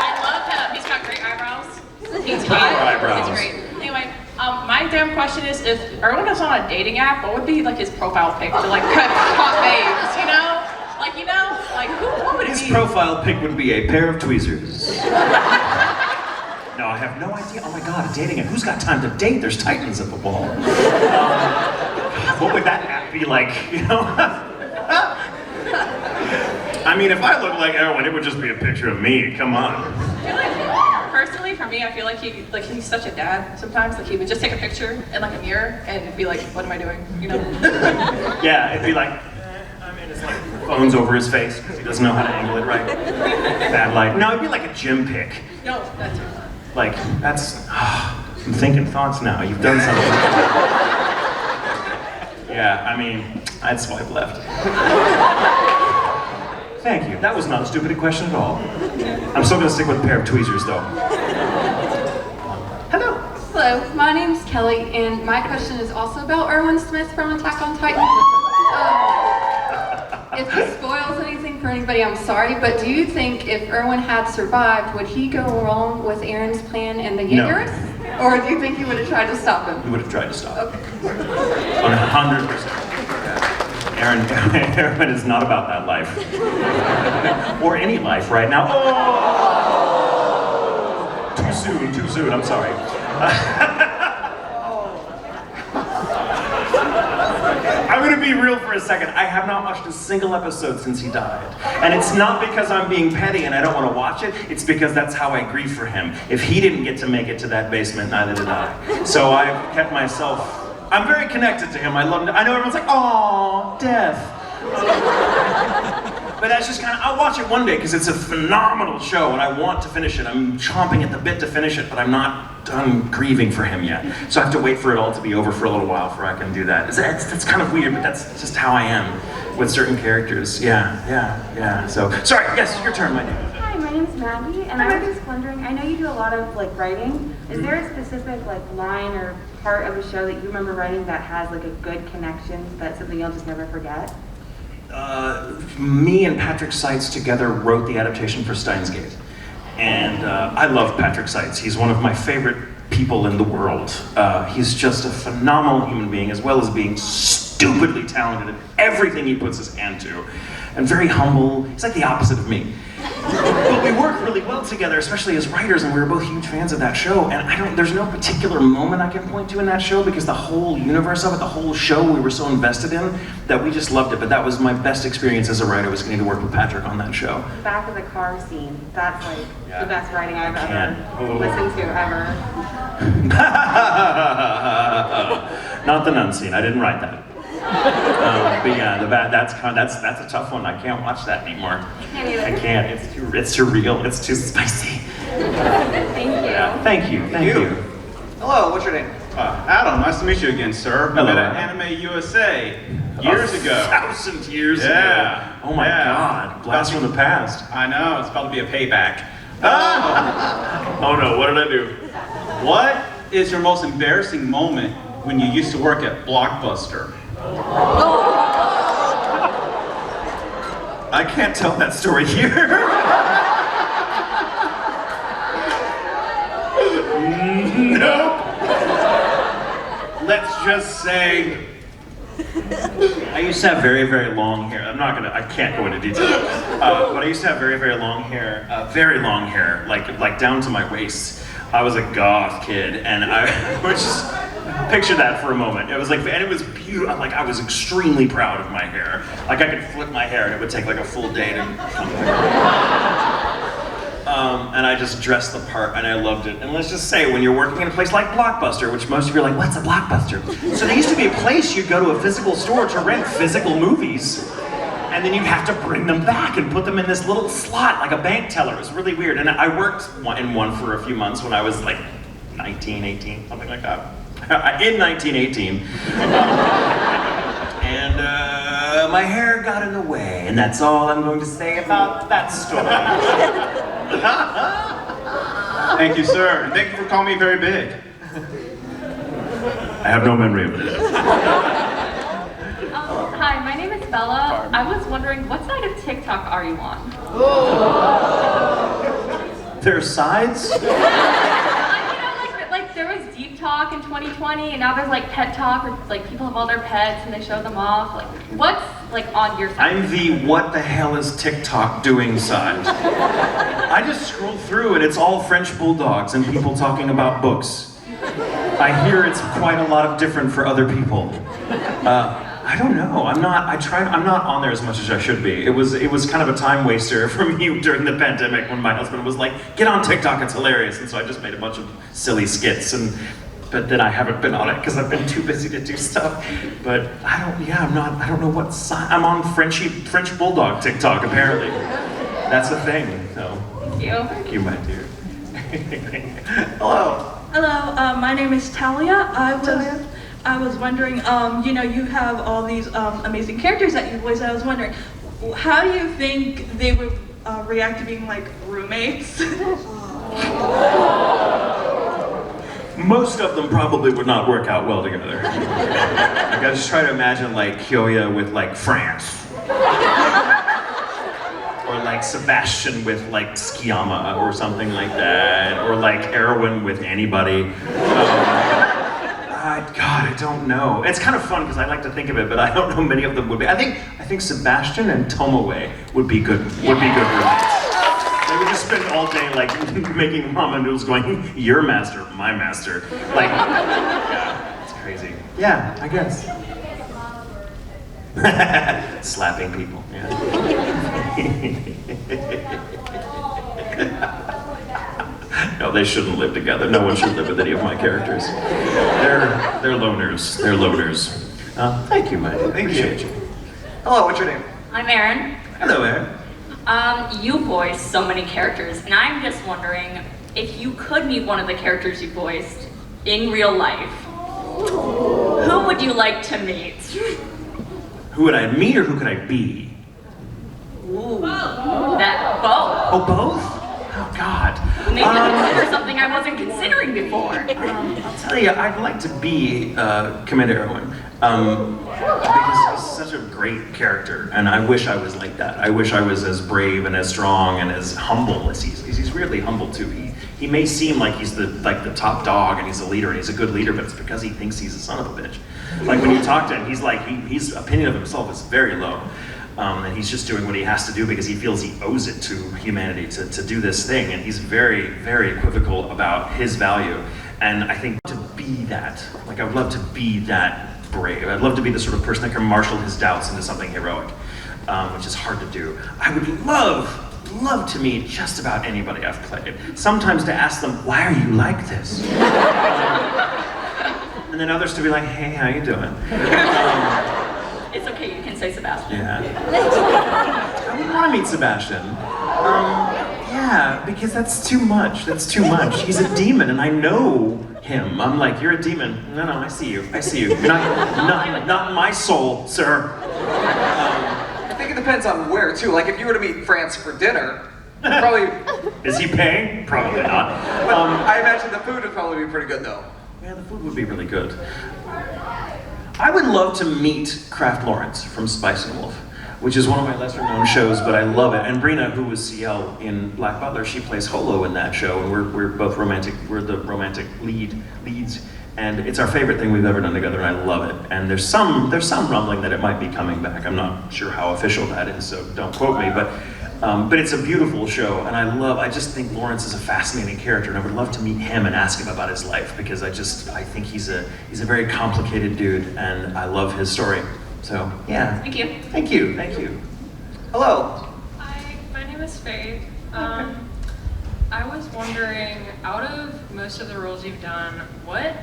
[SPEAKER 6] I love him. He's got great eyebrows. He's
[SPEAKER 2] eyebrows.
[SPEAKER 6] It's great. Anyway, my damn question is, if Erwin was on a dating app, what would be like his profile pic to like hot babes, what would it
[SPEAKER 2] His
[SPEAKER 6] be?
[SPEAKER 2] profile pic would be a pair of tweezers. No, I have no idea. Oh my God, a dating app. Who's got time to date? There's Titans at the ball. What would that app be like, I mean, if I look like Erwin, it would just be a picture of me. Come on.
[SPEAKER 6] Personally, for me, I feel like he's such a dad sometimes. Like he would just take a picture in like a mirror and be like, what am I doing?
[SPEAKER 2] Yeah, it'd be like, it's like phone's over his face because he doesn't know how to angle it right. Bad light. No, it'd be like a gym pic.
[SPEAKER 6] No, that's it.
[SPEAKER 2] Like, that's, I'm thinking thoughts now. You've done something. Yeah, I mean, I'd swipe left. Thank you. That was not a stupid question at all. I'm still gonna stick with a pair of tweezers though. Hello.
[SPEAKER 7] Hello, my name's Kelly, and my question is also about Erwin Smith from Attack on Titan. If this spoils anything for anybody, I'm sorry, but do you think if Erwin had survived, would he go along with Aaron's plan and the
[SPEAKER 2] No.
[SPEAKER 7] Jaegerists? Or do you think he would have tried to stop him?
[SPEAKER 2] We would have tried to stop.
[SPEAKER 7] Okay.
[SPEAKER 2] 100%. Erwin is not about that life. Or any life right now. Oh! Too soon, I'm sorry. I'm gonna be real for a second. I have not watched a single episode since he died. And it's not because I'm being petty and I don't want to watch it, it's because that's how I grieve for him. If he didn't get to make it to that basement, neither did I. So I've kept myself, I'm very connected to him. I love him. I know everyone's like, "Aw, death." But that's just kind of, I'll watch it one day because it's a phenomenal show and I want to finish it. I'm chomping at the bit to finish it, but I'm not done grieving for him yet. So I have to wait for it all to be over for a little while before I can do that. That's kind of weird, but that's just how I am with certain characters. Yeah. So, sorry, yes, your turn, my name.
[SPEAKER 8] Hi, my name's Maggie, and I was just wondering, I know you do a lot of writing. Is there a specific line or part of a show that you remember writing that has a good connection, that's something you'll just never forget?
[SPEAKER 2] Me and Patrick Seitz together wrote the adaptation for Steins Gate. And I love Patrick Seitz. He's one of my favorite people in the world. He's just a phenomenal human being, as well as being stupidly talented in everything he puts his hand to. And very humble. He's like the opposite of me. But we work really well together, especially as writers, and we were both huge fans of that show. And there's no particular moment I can point to in that show, because the whole universe of it, the whole show, we were so invested in that we just loved it. But that was my best experience as a writer, was getting to work with Patrick on that show.
[SPEAKER 8] The back of the car scene, that's like the best writing I've ever
[SPEAKER 2] Oh.
[SPEAKER 8] listened to ever.
[SPEAKER 2] Not the nun scene. I didn't write that. But yeah, that's a tough one. I can't watch that anymore. I can't. It's too real. It's too spicy.
[SPEAKER 7] Thank you.
[SPEAKER 2] Yeah. Thank you.
[SPEAKER 1] Hello, what's your name?
[SPEAKER 9] Adam, nice to meet you again, sir.
[SPEAKER 2] Hello.
[SPEAKER 9] We met at Anime USA years ago.
[SPEAKER 2] 1,000 years
[SPEAKER 9] Yeah.
[SPEAKER 2] ago. Oh my God. Blast from the past.
[SPEAKER 9] I know, it's about to be a payback.
[SPEAKER 2] Oh no, what did I do?
[SPEAKER 9] What is your most embarrassing moment when you used to work at Blockbuster?
[SPEAKER 2] I can't tell that story here. Nope. Let's just say I used to have very, very long hair. I can't go into detail. But I used to have very, very long hair, like down to my waist. I was a goth kid, and I was just picture that for a moment. It was like, and it was beautiful. Like, I was extremely proud of my hair. Like, I could flip my hair, and it would take like a full day to. And I just dressed the part, and I loved it. And let's just say, when you're working in a place like Blockbuster, which most of you are like, what's a Blockbuster? So there used to be a place you'd go to, a physical store, to rent physical movies. And then you'd have to bring them back and put them in this little slot, like a bank teller. It was really weird. And I worked in one for a few months when I was like 19, 18, something like that. In 1918. And my hair got in the way, and that's all I'm going to say about that story.
[SPEAKER 9] Thank you, sir. And thank you for calling me very big.
[SPEAKER 2] I have no memory of it.
[SPEAKER 7] Hi, my name is Bella. I was wondering, what side of TikTok are you on?
[SPEAKER 2] There are sides?
[SPEAKER 7] Like there was Deep Talk in 2020, and now there's like Pet Talk, where like people have all their pets and they show them off. Like, what's like on your side?
[SPEAKER 2] I'm the what the hell is TikTok doing side. I just scroll through and it's all French bulldogs and people talking about books. I hear it's quite a lot of different for other people. I don't know. I'm not on there as much as I should be. It was kind of a time waster for me during the pandemic when my husband was like, get on TikTok, it's hilarious. And so I just made a bunch of silly skits, but then I haven't been on it because I've been too busy to do stuff. But I don't know what side. I'm on French bulldog TikTok, apparently. That's a thing, so.
[SPEAKER 7] Thank
[SPEAKER 2] you, my dear.
[SPEAKER 1] Hello.
[SPEAKER 10] Hello, my name is Talia. I was wondering, you have all these amazing characters that you voice. I was wondering, how do you think they would react to being like roommates?
[SPEAKER 2] Most of them probably would not work out well together. Like, I just try to imagine like Kyoya with like France. Or like Sebastion with like Skiyama or something like that. Or like Erwin with anybody. God, I don't know. It's kind of fun because I like to think of it, but I don't know many of them would be. I think Sebastion and Tomoe would be good roommates. They would just spend all day like making ramen noodles going, your master, my master. Like, yeah, it's crazy. Yeah, I guess. Slapping people, yeah. No, they shouldn't live together. No one should live with any of my characters. They're loners. They're loners. Thank you, Mike. Appreciate you.
[SPEAKER 1] Hello, what's your name?
[SPEAKER 11] I'm Aaron.
[SPEAKER 2] Hello, Aaron.
[SPEAKER 11] You voice so many characters, and I'm just wondering if you could meet one of the characters you voiced in real life, who would you like to meet?
[SPEAKER 2] Who would I meet or who could I be?
[SPEAKER 11] Ooh, that both.
[SPEAKER 2] Oh, both? Oh, God.
[SPEAKER 11] Maybe consider something I wasn't considering before.
[SPEAKER 2] I'll tell you, I'd like to be Commander Erwin. Because he's such a great character, and I wish I was like that. I wish I was as brave and as strong and as humble as he's weirdly humble too. He may seem like he's the top dog and he's a leader and he's a good leader, but it's because he thinks he's a son of a bitch. Like when you talk to him, he's like his opinion of himself is very low. And he's just doing what he has to do because he feels he owes it to humanity to do this thing, and he's very, very equivocal about his value. And I think to be that, like I would love to be that brave. I'd love to be the sort of person that can marshal his doubts into something heroic, which is hard to do. I would love to meet just about anybody I've played. Sometimes to ask them, why are you like this? And then others to be like, hey, how you doing?
[SPEAKER 11] It's okay, you can say Sebastion.
[SPEAKER 2] Yeah. I would want to meet Sebastion. Yeah, because that's too much. That's too much. He's a demon, and I know him. I'm like, you're a demon. No, I see you. I see you. You're not my soul, sir.
[SPEAKER 1] I think it depends on where too. Like if you were to meet France for dinner, probably.
[SPEAKER 2] Is he paying? Probably not.
[SPEAKER 1] But I imagine the food would probably be pretty good though.
[SPEAKER 2] Yeah, the food would be really good. I would love to meet Kraft Lawrence from Spice and Wolf, which is one of my lesser known shows, but I love it. And Brina, who was CL in Black Butler, she plays Holo in that show, and we're both romantic. We're the romantic leads, and it's our favorite thing we've ever done together, and I love it. And there's some rumbling that it might be coming back. I'm not sure how official that is, so don't quote me. But it's a beautiful show, and I just think Lawrence is a fascinating character, and I would love to meet him and ask him about his life because I think he's a very complicated dude, and I love his story. So yeah.
[SPEAKER 11] Thank you.
[SPEAKER 2] Thank you. Thank you.
[SPEAKER 1] Hello.
[SPEAKER 12] Hi, my name is Faith. I was wondering, out of most of the roles you've done, what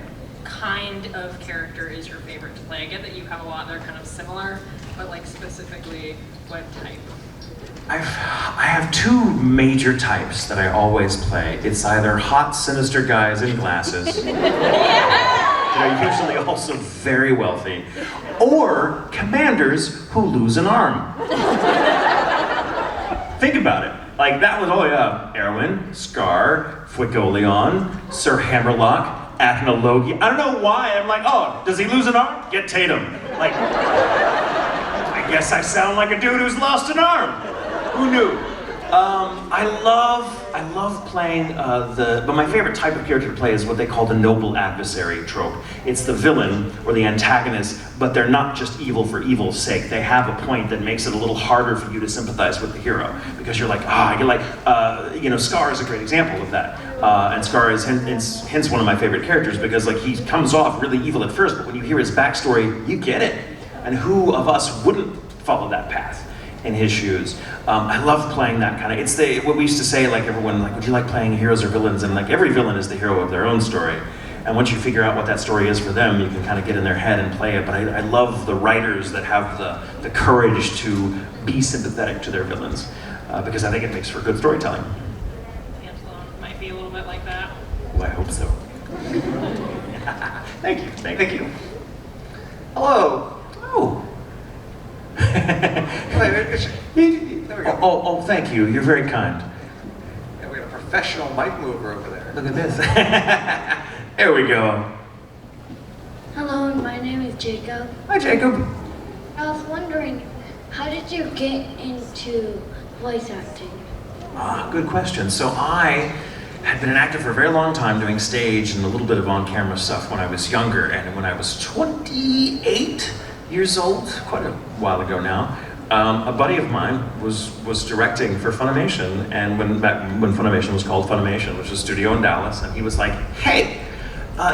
[SPEAKER 12] kind of character is your favorite to play? I get that you have a lot that are kind of similar, but like specifically, what type?
[SPEAKER 2] I have two major types that I always play. It's either hot, sinister guys in glasses. They're usually also very wealthy, or commanders who lose an arm. Think about it. Like that was Erwin, Scar, Fuegoleon, Sir Hammerlock, Athnologi. I don't know why. I'm like, oh, does he lose an arm? Get Tatum. Like, I guess I sound like a dude who's lost an arm. Who knew? I love playing but my favorite type of character to play is what they call the noble adversary trope. It's the villain or the antagonist, but they're not just evil for evil's sake. They have a point that makes it a little harder for you to sympathize with the hero because you're like, Scar is a great example of that. And Scar is hence one of my favorite characters because like he comes off really evil at first, but when you hear his backstory, you get it. And who of us wouldn't follow that path in his shoes? I love playing that kind of, it's what we used to say, like everyone, like, would you like playing heroes or villains? And like every villain is the hero of their own story. And once you figure out what that story is for them, you can kind of get in their head and play it. But I love the writers that have the courage to be sympathetic to their villains because I think it makes for good storytelling.
[SPEAKER 12] Angela might be a little bit like that.
[SPEAKER 2] Well, I hope so. Thank you. Thank you.
[SPEAKER 1] Hello.
[SPEAKER 2] Oh.
[SPEAKER 1] There we go.
[SPEAKER 2] Oh, thank you. You're very kind.
[SPEAKER 1] Yeah, we got a professional mic mover over there.
[SPEAKER 2] Look at this. There we go.
[SPEAKER 13] Hello, my name is Jacob.
[SPEAKER 2] Hi, Jacob.
[SPEAKER 13] I was wondering, how did you get into voice acting?
[SPEAKER 2] Good question. So I had been an actor for a very long time doing stage and a little bit of on-camera stuff when I was younger. And when I was 28 years old, quite a while ago now, a buddy of mine was directing for Funimation, and back when Funimation was called Funimation, which was a studio in Dallas, and he was like, hey,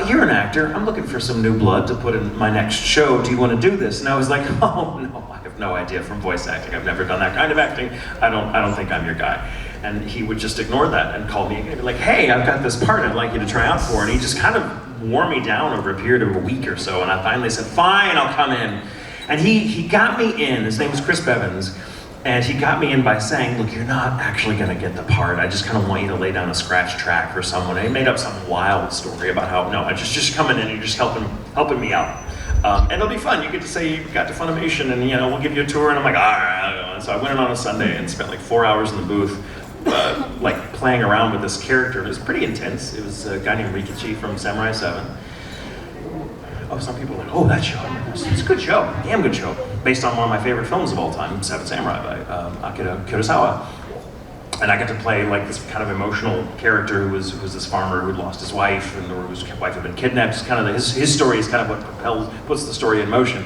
[SPEAKER 2] you're an actor, I'm looking for some new blood to put in my next show, do you want to do this? And I was like, oh no, I have no idea from voice acting, I've never done that kind of acting, I don't think I'm your guy. And he would just ignore that and call me again and be like, hey, I've got this part I'd like you to try out for, and he just kind of wore me down over a period of a week or so, and I finally said, fine, I'll come in. And he got me in, his name was Chris Bevins, and he got me in by saying, look, you're not actually gonna get the part, I just kind of want you to lay down a scratch track for someone. And he made up some wild story about how, no, I just coming in and you're just helping me out. And it'll be fun, you get to say you got to Funimation and we'll give you a tour, and I'm like, all right. And so I went in on a Sunday and spent like 4 hours in the booth, like playing around with this character. It was pretty intense. It was a guy named Rikichi from Samurai 7. oh, some people are like, oh, that show, it's a good show, damn good show, based on one of my favorite films of all time, Seven Samurai by Akira Kurosawa. And I got to play like this kind of emotional character who was this farmer who had lost his wife, and or whose wife had been kidnapped. It's kind of his story is kind of what puts the story in motion.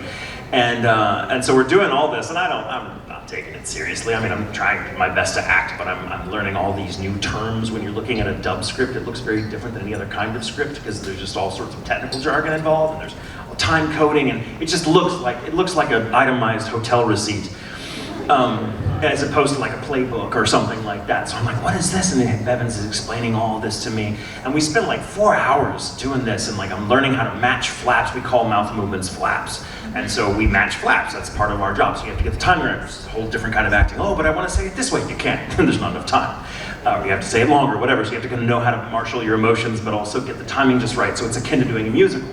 [SPEAKER 2] And so we're doing all this, and I'm not taking it seriously. I mean, I'm trying my best to act, but I'm learning all these new terms. When you're looking at a dub script, it looks very different than any other kind of script because there's just all sorts of technical jargon involved, and there's time coding, and it just looks like an itemized hotel receipt. As opposed to like a playbook or something like that. So I'm like, what is this? And Evans is explaining all this to me. And we spent like 4 hours doing this, and like I'm learning how to match flaps. We call mouth movements flaps. And so we match flaps, that's part of our job. So you have to get the timing right, it's a whole different kind of acting. Oh, but I want to say it this way. You can't, there's not enough time. Or you have to say it longer, whatever. So you have to kind of know how to marshal your emotions, but also get the timing just right. So it's akin to doing a musical.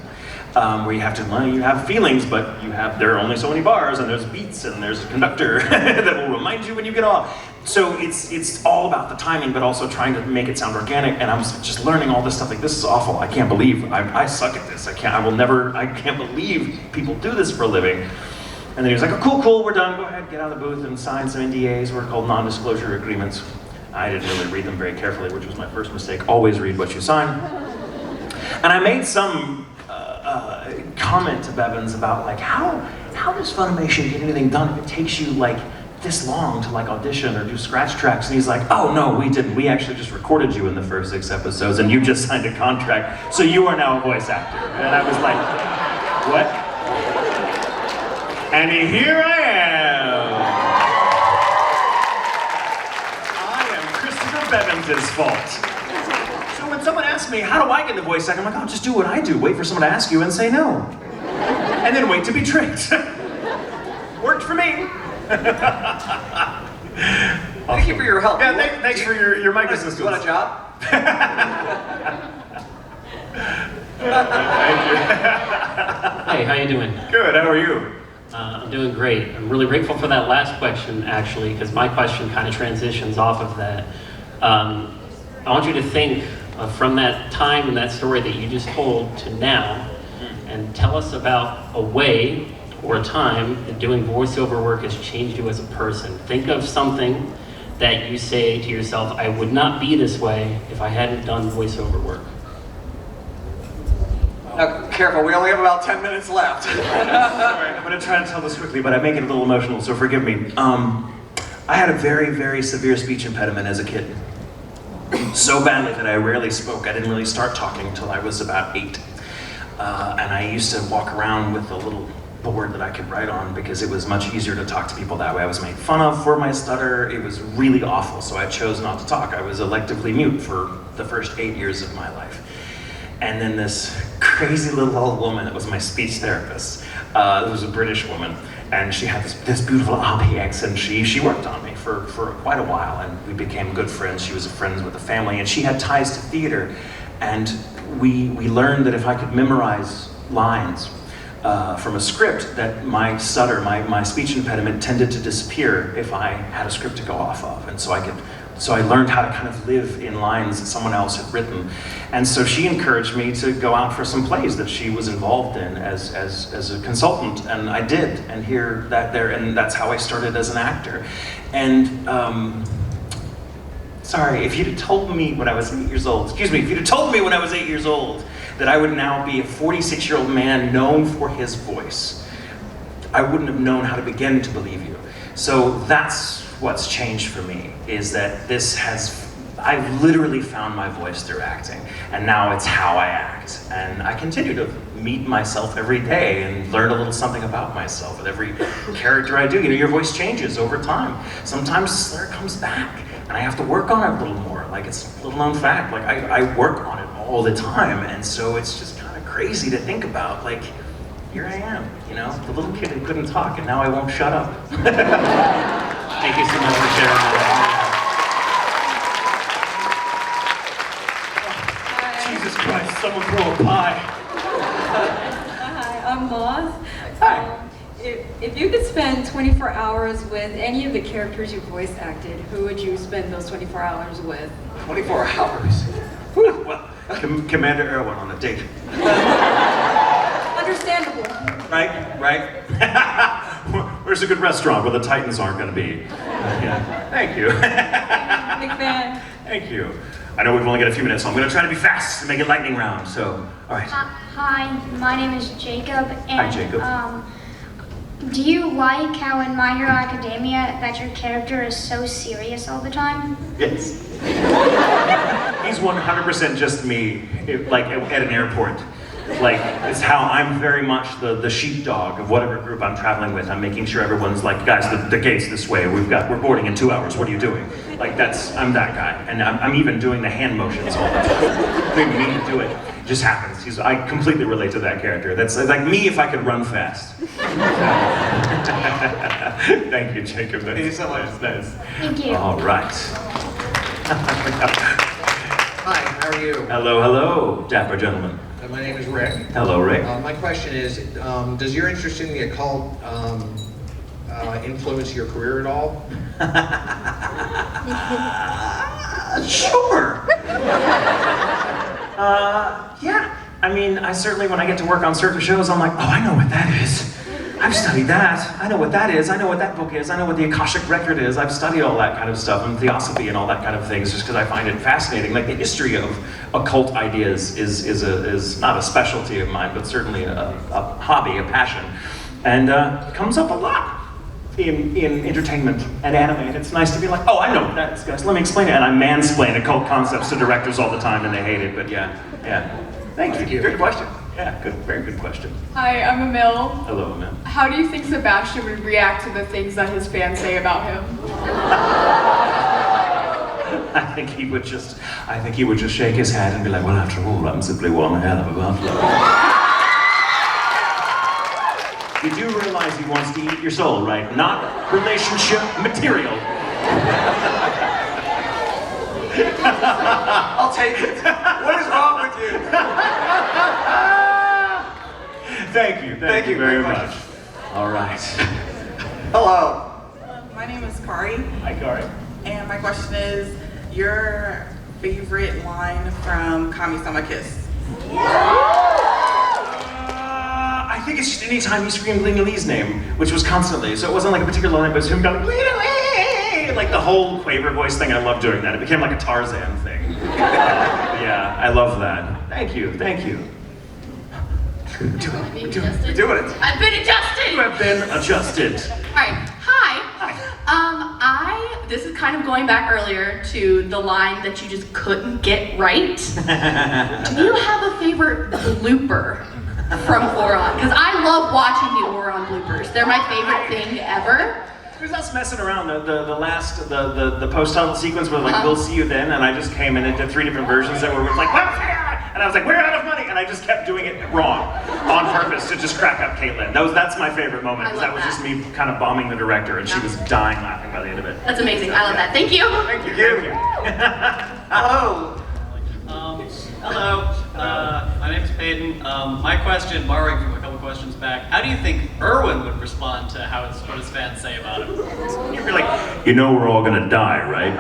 [SPEAKER 2] Where you have to, well, you have feelings, but there are only so many bars, and there's beats, and there's a conductor that will remind you when you get off. So it's all about the timing, but also trying to make it sound organic. And I was just learning all this stuff. Like, this is awful. I can't believe I suck at this. I can't believe people do this for a living. And then he was like, oh, cool, we're done. Go ahead, get out of the booth and sign some NDAs. We're called non-disclosure agreements. I didn't really read them very carefully, which was my first mistake. Always read what you sign. And I made some comment to Bevins about like how does Funimation get anything done if it takes you like this long to like audition or do scratch tracks? And he's like, oh no, we didn't. We actually just recorded you in the first 6 episodes, and you just signed a contract, so you are now a voice actor. And I was like, what? And here I am. I am Christopher Bevins' fault. When someone asks me, how do I get the voice acting? I'm like, oh, just do what I do. Wait for someone to ask you and say no. And then wait to be tricked. Worked for me.
[SPEAKER 1] Thank you for your help.
[SPEAKER 2] Yeah, thanks for your mic assistance.
[SPEAKER 1] You want a job?
[SPEAKER 2] Thank you.
[SPEAKER 14] Hey, how you doing?
[SPEAKER 2] Good, how are you?
[SPEAKER 14] I'm doing great. I'm really grateful for that last question, actually, because my question kind of transitions off of that. I want you to think from that time and that story that you just told to now, and tell us about a way or a time that doing voiceover work has changed you as a person. Think of something that you say to yourself, I would not be this way if I hadn't done voiceover work.
[SPEAKER 1] Now, careful, we only have about 10 minutes left.
[SPEAKER 2] Sorry, I'm going to try to tell this quickly, but I make it a little emotional, so forgive me. I had a very, very severe speech impediment as a kid. So badly that I rarely spoke. I didn't really start talking until I was about 8. And I used to walk around with a little board that I could write on because it was much easier to talk to people that way. I was made fun of for my stutter. It was really awful, so I chose not to talk. I was electively mute for the first 8 years of my life. And then this crazy little old woman that was my speech therapist, it was a British woman, and she had this beautiful Aussie accent. She worked on me for quite a while, and we became good friends. She was friends with the family, and she had ties to theater. And we learned that if I could memorize lines from a script, that my stutter, my speech impediment tended to disappear if I had a script to go off of. And so I learned how to kind of live in lines that someone else had written. And so she encouraged me to go out for some plays that she was involved in as a consultant, and I did, and hear that there, and that's how I started as an actor. And sorry, if you'd have told me when I was 8 years old, if you'd have told me when I was 8 years old that I would now be a 46-year-old man known for his voice, I wouldn't have known how to begin to believe you. So that's what's changed for me, is that I've literally found my voice through acting, and now it's how I act. And I continue to meet myself every day and learn a little something about myself with every character I do. You know, your voice changes over time. Sometimes slur comes back, and I have to work on it a little more. Like, it's a little known fact, like I work on it all the time, and so it's just kind of crazy to think about, like, here I am, you know, the little kid who couldn't talk, and now I won't shut up. Thank you so much for sharing that. Jesus Christ, someone throw a pie.
[SPEAKER 7] Hi, I'm Moth. If you could spend 24 hours with any of the characters you voice acted, who would you spend those 24 hours with?
[SPEAKER 1] 24 hours?
[SPEAKER 2] Well, Commander Erwin on a date.
[SPEAKER 7] Understand
[SPEAKER 2] right. Where's a good restaurant where the Titans aren't going to be? Yeah. Thank you.
[SPEAKER 7] Big fan.
[SPEAKER 2] Thank you. I know we've only got a few minutes, so I'm going to try to be fast and make it lightning round. So, all right.
[SPEAKER 15] Hi, my name is Jacob. And,
[SPEAKER 2] Hi, Jacob.
[SPEAKER 15] Do you like how in My Hero Academia that your character is so serious all the time?
[SPEAKER 2] Yes. He's 100% just me, like at an airport. Like, it's how I'm very much the sheepdog of whatever group I'm traveling with. I'm making sure everyone's like, guys, the gate's this way. We're boarding in 2 hours. What are you doing? Like, I'm that guy. And I'm even doing the hand motions all the time. We need to do it. It just happens. I completely relate to that character. That's like me if I could run fast. Thank you, Jacob. Thank you so much. Nice.
[SPEAKER 15] Thank you.
[SPEAKER 2] All right.
[SPEAKER 16] Hi, how are you?
[SPEAKER 2] Hello, dapper gentleman.
[SPEAKER 16] My name is Rick.
[SPEAKER 2] Hello, Rick.
[SPEAKER 16] My question is, does your interest in the occult influence your career at all?
[SPEAKER 2] Sure. Yeah. I mean, I certainly, when I get to work on certain shows, I'm like, oh, I know what that is. I've studied that. I know what that is. I know what that book is. I know what the Akashic Record is. I've studied all that kind of stuff and theosophy and all that kind of things just because I find it fascinating. Like the history of occult ideas is not a specialty of mine, but certainly a hobby, a passion. And it comes up a lot in entertainment and anime. And it's nice to be like, oh, I know what that is, guys. Let me explain it. And I mansplain occult concepts to directors all the time and they hate it, but yeah. Thank you. Good question. Yeah, good, very good question.
[SPEAKER 17] Hi, I'm Emil.
[SPEAKER 2] Hello, Emil.
[SPEAKER 17] How do you think Sebastion would react to the things that his fans say about him?
[SPEAKER 2] I think he would just shake his head and be like, well, after all, I'm simply one hell of a butler. You do realize he wants to eat your soul, right? Not relationship material.
[SPEAKER 1] I'll take it. What is wrong with you?
[SPEAKER 2] Thank you very much. All right.
[SPEAKER 1] Hello.
[SPEAKER 5] My name is Kari.
[SPEAKER 2] Hi, Kari.
[SPEAKER 5] And my question is, your favorite line from Kami-sama Kiss?
[SPEAKER 2] I think it's just any time he screamed Lina Lee's name, which was constantly, so it wasn't like a particular line, but it was him going, Lina Lee! Like the whole Quaver voice thing, I love doing that. It became like a Tarzan thing. Yeah, I love that. Thank you. We're doing it.
[SPEAKER 3] I've been adjusted!
[SPEAKER 2] You have been adjusted.
[SPEAKER 3] Alright, hi. This is kind of going back earlier to the line that you just couldn't get right. Do you have a favorite blooper from Oron? Because I love watching the Oron bloopers. They're my favorite thing ever.
[SPEAKER 2] It was us messing around, the post-title sequence where like, we'll see you then, and I just came in and did 3 different versions that were like, and I was like, we're out of money, and I just kept doing it wrong, on purpose, to just crack up Caitlin. That's my favorite moment, because that was just me kind of bombing the director, and she was dying laughing by the end of it.
[SPEAKER 3] That's amazing, I love that. Thank you.
[SPEAKER 2] Thank you.
[SPEAKER 1] Hello.
[SPEAKER 18] Hello, my name's Peyton. My question, borrowing from a couple questions back, how do you think Erwin would respond to what his fans say about him?
[SPEAKER 2] You'd be like, you know we're all gonna die, right?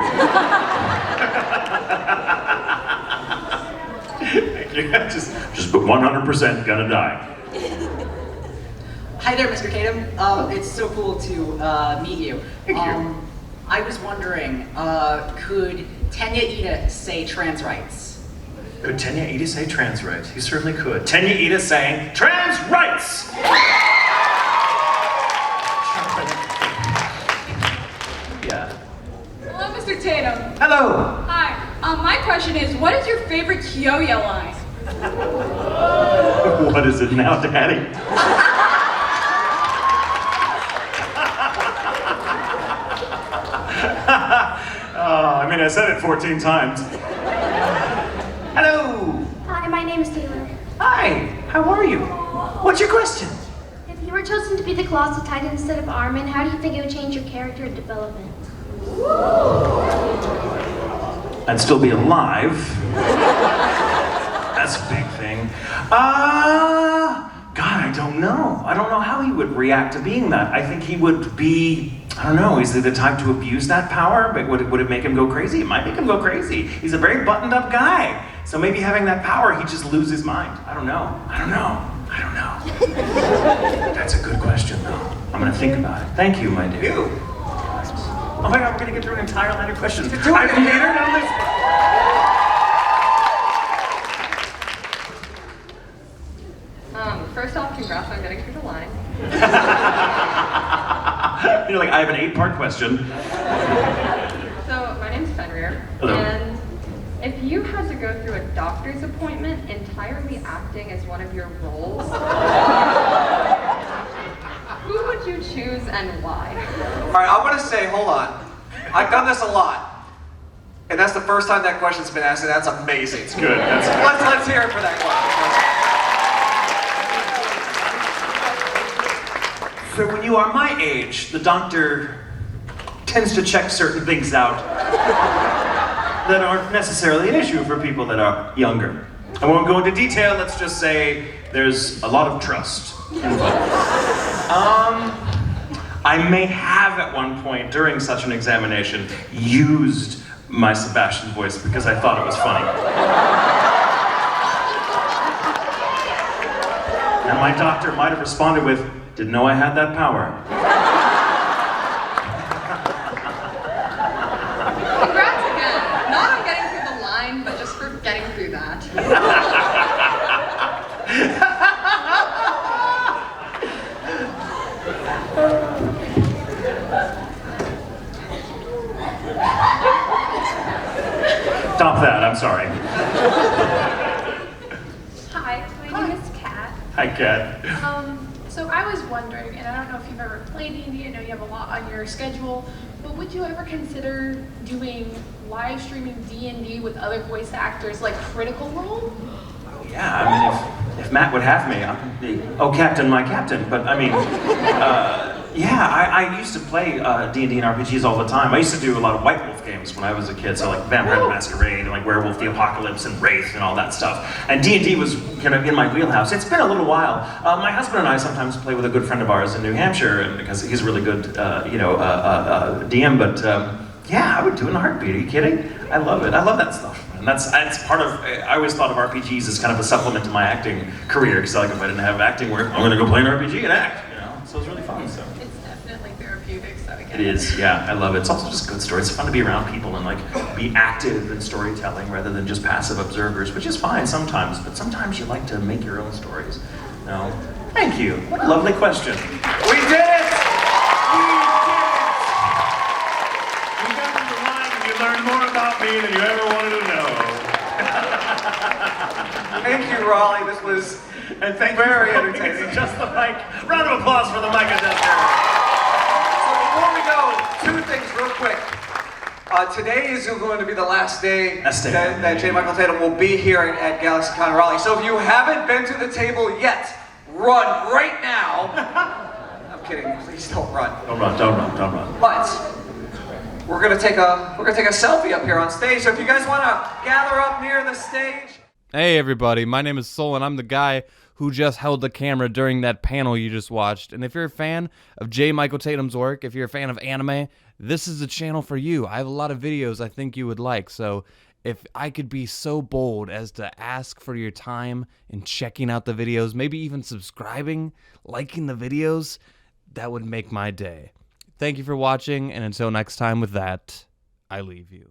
[SPEAKER 2] Thank you. Just 100% gonna die.
[SPEAKER 19] Hi there, Mr. Tatum. It's so cool to meet you.
[SPEAKER 2] Thank you.
[SPEAKER 19] I was wondering, could Tenya Ida say trans rights?
[SPEAKER 2] Could Tenya Ida say trans rights? He certainly could. Tenya Ida saying trans rights! Yeah.
[SPEAKER 17] Hello, Mr. Tatum.
[SPEAKER 2] Hello.
[SPEAKER 17] Hi. My question is, what is your favorite Kyoya line?
[SPEAKER 2] What is it now, Daddy? I mean, I said it 14 times. Hello.
[SPEAKER 15] Hi, my name is Taylor.
[SPEAKER 2] Hi. How are you? What's your question?
[SPEAKER 15] If you were chosen to be the Colossal Titan instead of Armin, how do you think it would change your character development?
[SPEAKER 2] I'd still be alive. That's a big thing. God, I don't know. I don't know how he would react to being that. I think he would be, I don't know, is he the type to abuse that power? But would it make him go crazy? It might make him go crazy. He's a very buttoned up guy. So maybe having that power, he'd just lose his mind. I don't know. That's a good question, though. I'm gonna think about it. Thank you, my dear. Oh my God, we're gonna get through an entire line of questions. I've catered on this.
[SPEAKER 20] First off, congrats on getting through the line.
[SPEAKER 2] You're like, I have an 8-part question.
[SPEAKER 20] So, my name's Fenrir.
[SPEAKER 2] Hello.
[SPEAKER 20] And if you had to go through a doctor's appointment entirely acting as one of your roles, who would you choose and why?
[SPEAKER 1] All right, I want to say, hold on. I've done this a lot. And that's the first time that question's been asked, and that's amazing. It's
[SPEAKER 2] good.
[SPEAKER 1] Let's hear it for that question.
[SPEAKER 2] So when you are my age, the doctor tends to check certain things out that aren't necessarily an issue for people that are younger. I won't go into detail, let's just say there's a lot of trust involved. I may have at one point during such an examination used my Sebastion voice because I thought it was funny. And my doctor might have responded with, "Didn't know I had that power."
[SPEAKER 20] Congrats again. Not on getting through the line, but just for getting through that.
[SPEAKER 2] Stop that, I'm sorry.
[SPEAKER 21] Hi, my name is Kat.
[SPEAKER 2] Hi, Kat.
[SPEAKER 21] So I was wondering, and I don't know if you've ever played D&D, I know you have a lot on your schedule, but would you ever consider doing live streaming D&D with other voice actors, like Critical Role?
[SPEAKER 2] Yeah, I mean, if Matt would have me, I'm the, oh, Captain, my Captain. But I mean, yeah, I used to play D&D and RPGs all the time. I used to do a lot of White Wolf games when I was a kid, so like Vampire the Masquerade and like Werewolf the Apocalypse and Wraith and all that stuff. And D&D was kind of in my wheelhouse. It's been a little while. My husband and I sometimes play with a good friend of ours in New Hampshire, and because he's a really good, DM. But yeah, I would do it in a heartbeat. Are you kidding? I love it. I love that stuff. And that's part of, I always thought of RPGs as kind of a supplement to my acting career, because like if I didn't have acting work, I'm gonna go play an RPG and act, you know? So it's really fun, so.
[SPEAKER 21] It's definitely therapeutic, so I get
[SPEAKER 2] It is, yeah, I love it. It's also just a good story. It's fun to be around people and like be active in storytelling rather than just passive observers, which is fine sometimes, but sometimes you like to make your own stories. No? Thank you. What a lovely question. We did it! We got to the line and you learned more about me than you ever wanted to know.
[SPEAKER 1] Thank you, Raleigh. This was very entertaining.
[SPEAKER 2] Just the mic. Round of applause for the mic adjuster.
[SPEAKER 1] So before we go, two things real quick. Today is going to be the last day that J. Michael Tatum will be here at Galaxycon Raleigh. So if you haven't been to the table yet, run right now. I'm kidding. Please don't run.
[SPEAKER 2] Don't run. Don't run. Don't run.
[SPEAKER 1] But we're gonna take a selfie up here on stage. So if you guys want to gather up near the stage.
[SPEAKER 22] Hey everybody, my name is Sol and I'm the guy who just held the camera during that panel you just watched. And if you're a fan of J. Michael Tatum's work, if you're a fan of anime, this is the channel for you. I have a lot of videos I think you would like, so if I could be so bold as to ask for your time in checking out the videos, maybe even subscribing, liking the videos, that would make my day. Thank you for watching, and until next time with that, I leave you.